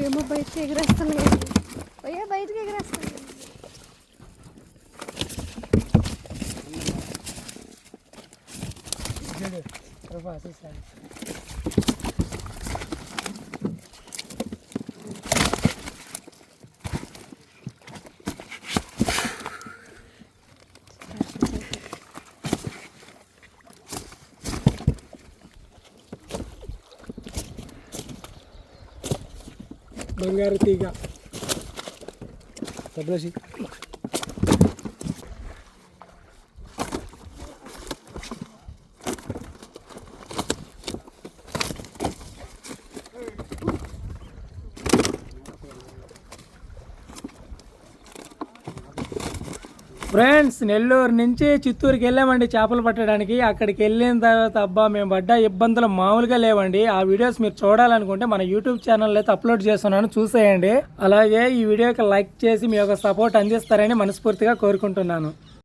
ఏమో బయటకి ఎగరేస్తున్నాయి. అయ్యో బయటకి ఎగరేస్తున్నాయి. బంగారు తీగ సబ్రసి ఫ్రెండ్స్, నెల్లూరు నుంచి చిత్తూరుకి వెళ్ళామండి చేపలు పట్టడానికి. అక్కడికి వెళ్ళిన తర్వాత అబ్బా మేము పడ్డ ఇబ్బందులు మామూలుగా లేవండి. ఆ వీడియోస్ మీరు చూడాలనుకుంటే మన యూట్యూబ్ ఛానల్ అయితే అప్లోడ్ చేస్తున్నాను, చూసేయండి. అలాగే ఈ వీడియోకి లైక్ చేసి మీ యొక్క సపోర్ట్ అందిస్తారని మనస్ఫూర్తిగా కోరుకుంటున్నాను.